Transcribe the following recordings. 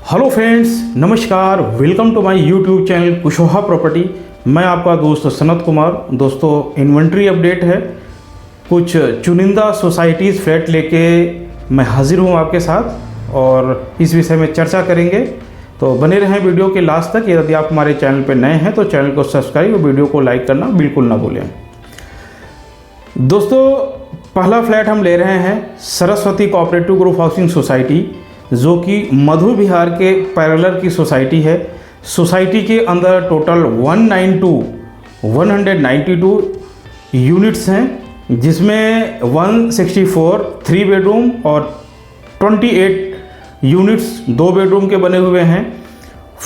Hello friends, नमस्कार। Welcome to my YouTube channel Kushwaha property. मैं आपका दोस्त सनत कुमार। दोस्तों, इन्वेंट्री अपडेट है। कुछ चुनिंदा सोसाइटीज़ फ्लैट लेके मैं हाजिर हूँ आपके साथ और इस विषय में चर्चा करेंगे। तो बने रहें वीडियो के लास्ट तक। यदि आप हमारे चैनल पर नए हैं तो चैनल को सब्सक्राइब और वीडियो को लाइक करना बिल्कुल ना भूलें। दोस्तों, पहला फ्लैट हम ले रहे हैं Saraswati cooperative group housing society, जो कि मधु विहार के पैरेलल की सोसाइटी है। सोसाइटी के अंदर टोटल 192 यूनिट्स हैं, जिसमें 164 3 बेडरूम और 28 यूनिट्स 2 बेडरूम के बने हुए हैं।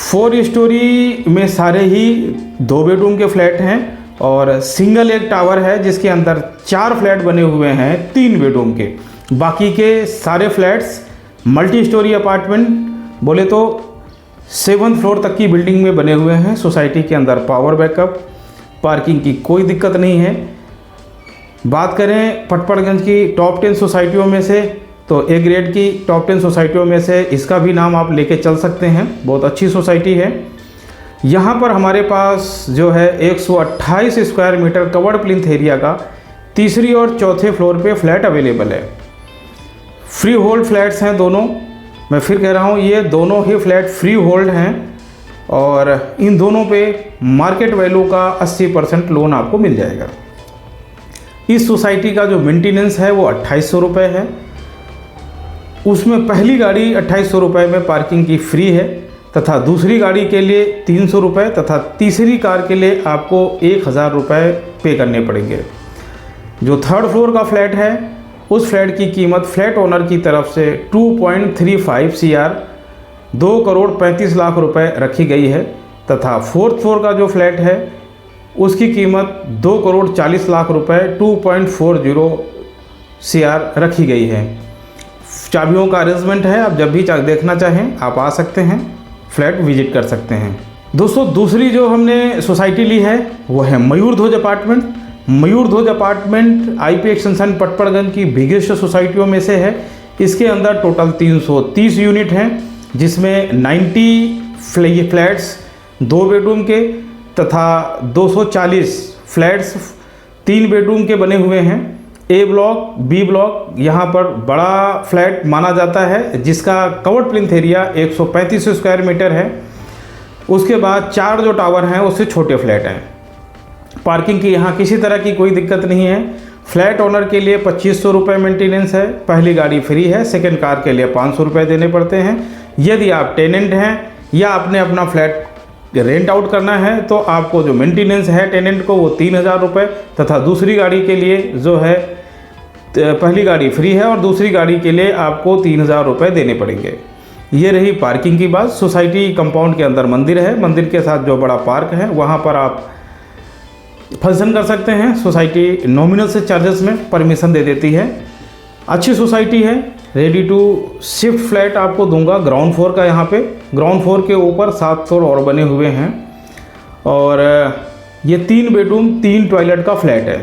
4 स्टोरी में सारे ही 2 बेडरूम के फ्लैट हैं और सिंगल एक टावर है जिसके अंदर 4 फ्लैट बने हुए हैं 3 बेडरूम के। बाकी के सारे फ्लैट्स मल्टी स्टोरी अपार्टमेंट, बोले तो 7th फ्लोर तक की बिल्डिंग में बने हुए हैं। सोसाइटी के अंदर पावर बैकअप, पार्किंग की कोई दिक्कत नहीं है। बात करें पटपड़गंज की टॉप 10 सोसाइटियों में से, तो ए ग्रेड की टॉप 10 सोसाइटियों में से इसका भी नाम आप लेके चल सकते हैं। बहुत अच्छी सोसाइटी है। यहाँ पर हमारे पास जो है 128 square metre covered plinth area का तीसरी और चौथे फ्लोर पे फ्लैट अवेलेबल है। फ्री होल्ड फ्लैट्स हैं दोनों। मैं फिर कह रहा हूँ, ये दोनों ही फ्लैट फ्री होल्ड हैं और इन दोनों पे मार्केट वैल्यू का 80% लोन आपको मिल जाएगा। इस सोसाइटी का जो मेंटेनेंस है वो 2800 रुपये है। उसमें पहली गाड़ी 2800 रुपये में पार्किंग की फ्री है, तथा दूसरी गाड़ी के लिए 300 रुपये, तथा तीसरी कार के लिए आपको 1000 रुपये पे करने पड़ेंगे। जो 3rd फ्लोर का फ्लैट है, उस फ्लैट की कीमत फ्लैट ओनर की तरफ से 2.35 CR 2 करोड़ 35 लाख रुपए रखी गई है, तथा 4th फ्लोर का जो फ्लैट है उसकी कीमत 2 करोड़ 40 लाख रुपए 2.40 CR रखी गई है। चाबियों का अरेंजमेंट है। आप जब भी देखना चाहें आप आ सकते हैं, फ्लैट विजिट कर सकते हैं। दोस्तों, दूसरी जो हमने सोसाइटी ली है वो है मयूर ध्वज अपार्टमेंट। मयूर ध्वज अपार्टमेंट IP एक्सटेंशन पटपड़गंज की बिगेस्ट सोसाइटियों में से है। इसके अंदर टोटल 330 यूनिट हैं, जिसमें 90 फ्लैट्स 2 बेडरूम के तथा 240 फ्लैट्स 3 बेडरूम के बने हुए हैं। A ब्लॉक, B ब्लॉक यहाँ पर बड़ा फ्लैट माना जाता है, जिसका covered plinth area 135 square metre है। उसके बाद 4 जो टावर हैं उससे छोटे फ्लैट हैं। पार्किंग की यहाँ किसी तरह की कोई दिक्कत नहीं है। फ्लैट ओनर के लिए 2500 रुपये मेंटेनेंस है। पहली गाड़ी फ्री है। सेकंड कार के लिए 500 रुपये देने पड़ते हैं। यदि आप टेनेंट हैं या आपने अपना फ्लैट रेंट आउट करना है तो आपको जो मेंटेनेंस है टेनेंट को वो 3000 रुपये, तथा दूसरी गाड़ी के लिए जो है पहली गाड़ी फ्री है और दूसरी गाड़ी के लिए आपको 3000 रुपये देने पड़ेंगे। ये रही पार्किंग की बात। सोसाइटी कंपाउंड के अंदर मंदिर है। मंदिर के साथ जो बड़ा पार्क है वहाँ पर आप फंक्शन कर सकते हैं। सोसाइटी नॉमिनल से चार्जेस में परमिशन दे देती है। अच्छी सोसाइटी है। रेडी टू शिफ्ट फ्लैट आपको दूंगा ग्राउंड फ्लोर का। यहाँ पे ग्राउंड फ्लोर के ऊपर 7 फ्लोर और बने हुए हैं और ये 3 बेडरूम 3 टॉयलेट का फ्लैट है।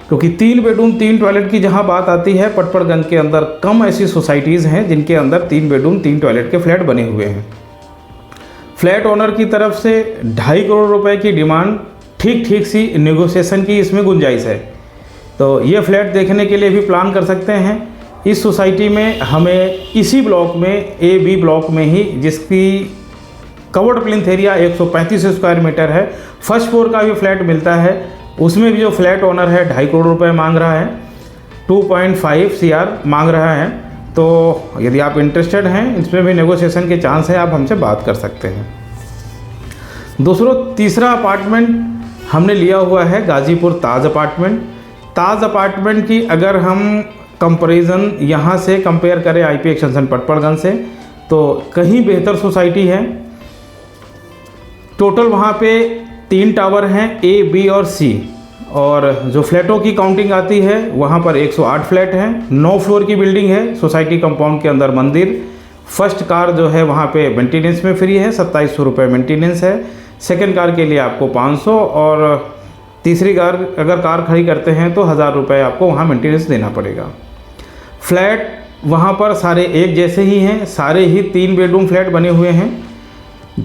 क्योंकि 3 बेडरूम 3 टॉयलेट की जहाँ बात आती है, पटपड़गंज के अंदर कम ऐसी सोसाइटीज़ हैं जिनके अंदर 3 बेडरूम 3 टॉयलेट के फ्लैट बने हुए हैं। फ्लैट ओनर की तरफ से 2.5 करोड़ रुपए की डिमांड, ठीक ठीक सी नेगोशिएशन की इसमें गुंजाइश है। तो ये फ्लैट देखने के लिए भी प्लान कर सकते हैं। इस सोसाइटी में हमें इसी ब्लॉक में A B ब्लॉक में ही, जिसकी covered plinth area 135 square metre है, 1st फ्लोर का भी फ्लैट मिलता है। उसमें भी जो फ्लैट ओनर है 2.5 करोड़ रुपए मांग रहा है, 2.5 CR मांग रहा है। तो यदि आप इंटरेस्टेड हैं, इसमें भी नेगोशिएशन के चांस है, आप हमसे बात कर सकते हैं। दूसरा तीसरा अपार्टमेंट हमने लिया हुआ है गाजीपुर ताज अपार्टमेंट। ताज अपार्टमेंट की अगर हम कंपैरिजन यहाँ से कंपेयर करें IP एक्सटेंशन पटपड़गंज से, तो कहीं बेहतर सोसाइटी है। टोटल वहाँ पे 3 टावर हैं A, B और C, और जो फ्लैटों की काउंटिंग आती है वहाँ पर 108 फ्लैट हैं। 9 फ्लोर की बिल्डिंग है। सोसाइटी कंपाउंड के अंदर मंदिर। 1st कार जो है वहाँ पे मेंटेनेंस में फ्री है, 2700 रुपये मेंटेनेंस है। सेकंड कार के लिए आपको 500 और तीसरी अगर कार खड़ी करते हैं तो 1000 रुपये आपको वहाँ मेंटेनेंस देना पड़ेगा। फ्लैट वहाँ पर सारे एक जैसे ही हैं, सारे ही 3 बेडरूम फ्लैट बने हुए हैं।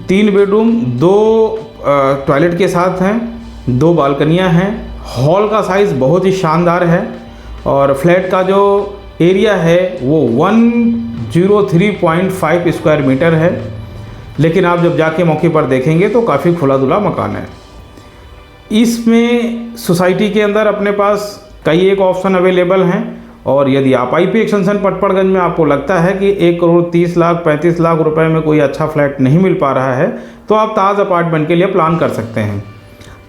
3 बेडरूम, 2 टॉयलेट के साथ हैं, 2 बालकनियाँ हैं। हॉल का साइज़ बहुत ही शानदार है और फ्लैट का जो एरिया है वो 103.5 स्क्वायर मीटर है। लेकिन आप जब जाके मौके पर देखेंगे तो काफ़ी खुला दुला मकान है। इसमें सोसाइटी के अंदर अपने पास कई एक ऑप्शन अवेलेबल हैं और यदि आप आईपी एक्सटेंशन पटपड़गंज में आपको लगता है कि 1,30,35 लाख रुपए में कोई अच्छा फ्लैट नहीं मिल पा रहा है तो आप ताज अपार्टमेंट के लिए प्लान कर सकते हैं।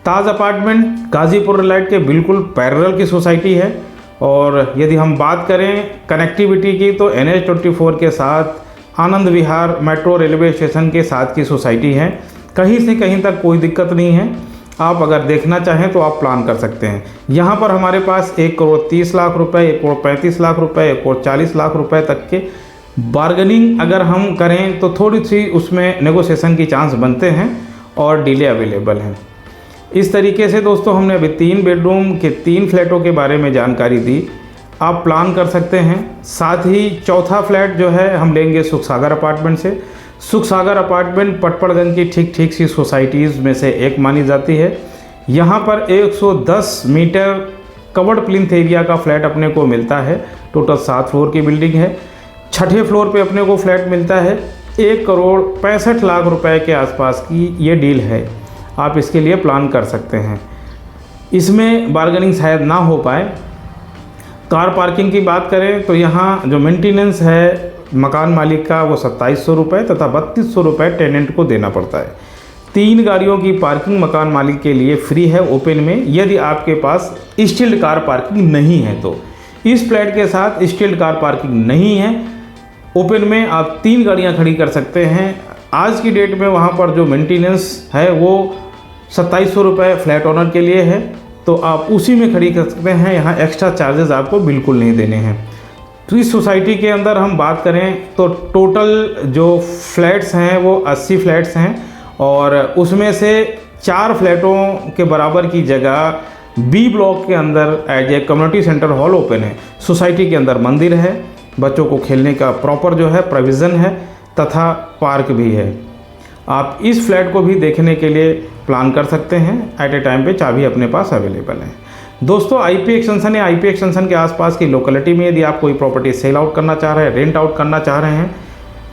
ताज अपार्टमेंट गाजीपुर लाइट के बिल्कुल पैरेलल की सोसाइटी है और यदि हम बात करें कनेक्टिविटी की तो NH-24 के साथ Anand Vihar metro railway station के साथ की सोसाइटी है। कहीं से कहीं तक कोई दिक्कत नहीं है। आप अगर देखना चाहें तो आप प्लान कर सकते हैं। यहाँ पर हमारे पास 1,30 लाख रुपए, 1,35 लाख रुपए, 1,40 लाख रुपए तक के बार्गेनिंग अगर हम करें तो थोड़ी सी उसमें नेगोशिएशन की चांस बनते हैं और डीले अवेलेबल हैं। इस तरीके से दोस्तों हमने अभी 3 बेडरूम के 3 फ्लैटों के बारे में जानकारी दी। आप प्लान कर सकते हैं। साथ ही चौथा फ्लैट जो है हम लेंगे सुख सागर अपार्टमेंट से। सुख सागर अपार्टमेंट पटपड़गंज की ठीक सी सोसाइटीज़ में से एक मानी जाती है। यहाँ पर 110 मीटर कवर्ड प्लिंथ एरिया का फ्लैट अपने को मिलता है। टोटल 7 फ्लोर की बिल्डिंग है। 6ठे फ्लोर पे अपने को फ्लैट मिलता है। 1,65 लाख रुपए के आसपास की ये डील है। आप इसके लिए प्लान कर सकते हैं। इसमें बार्गेनिंग शायद ना हो पाए। कार पार्किंग की बात करें तो यहाँ जो मेंटेनेंस है मकान मालिक का वो 2700 रुपये तथा 3200 रुपये टेनेंट को देना पड़ता है। 3 गाड़ियों की पार्किंग मकान मालिक के लिए फ्री है ओपन में, यदि आपके पास स्टील्ड कार पार्किंग नहीं है तो। इस फ्लैट के साथ स्टील्ड कार पार्किंग नहीं है। ओपन में आप 3 गाड़ियां खड़ी कर सकते हैं। आज की डेट में वहां पर जो मेंटेनेंस है वो 2700 रुपये फ्लैट ओनर के लिए है, तो आप उसी में खड़ी कर सकते हैं। यहाँ एक्स्ट्रा चार्जेस आपको बिल्कुल नहीं देने हैं। तो इस सोसाइटी के अंदर हम बात करें तो टोटल जो फ्लैट्स हैं वो 80 फ्लैट्स हैं और उसमें से 4 फ्लैटों के बराबर की जगह बी ब्लॉक के अंदर as a community centre hall open है। सोसाइटी के अंदर मंदिर है, बच्चों को खेलने का प्रॉपर जो है प्रोविज़न है तथा पार्क भी है। आप इस फ्लैट को भी देखने के लिए प्लान कर सकते हैं। एट ए टाइम पे चाबी अपने पास अवेलेबल है। दोस्तों आईपी एक्सटेंशन या आईपी एक्सटेंशन के आसपास की लोकेलिटी में यदि आप कोई प्रॉपर्टी सेल आउट करना चाह रहे हैं, रेंट आउट करना चाह रहे हैं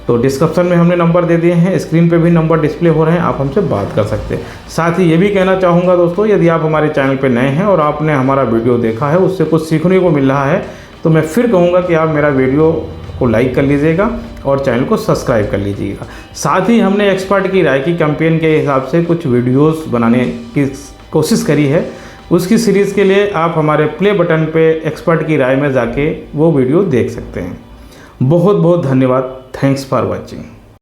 तो डिस्क्रिप्शन में हमने नंबर दे दिए हैं, स्क्रीन पे भी नंबर डिस्प्ले हो रहे हैं, आप हमसे बात कर सकते हैं। साथ ही ये भी कहना चाहूँगा दोस्तों, यदि आप हमारे चैनल पे नए हैं और आपने हमारा वीडियो देखा है उससे कुछ सीखने को मिल रहा है तो मैं फिर कहूँगा कि आप मेरा वीडियो को लाइक कर लीजिएगा और चैनल को सब्सक्राइब कर लीजिएगा। साथ ही हमने एक्सपर्ट की राय की कैंपेन के हिसाब से कुछ वीडियोस बनाने की कोशिश करी है। उसकी सीरीज़ के लिए आप हमारे प्ले बटन पे एक्सपर्ट की राय में जाके वो वीडियो देख सकते हैं। बहुत बहुत धन्यवाद। Thanks for watching.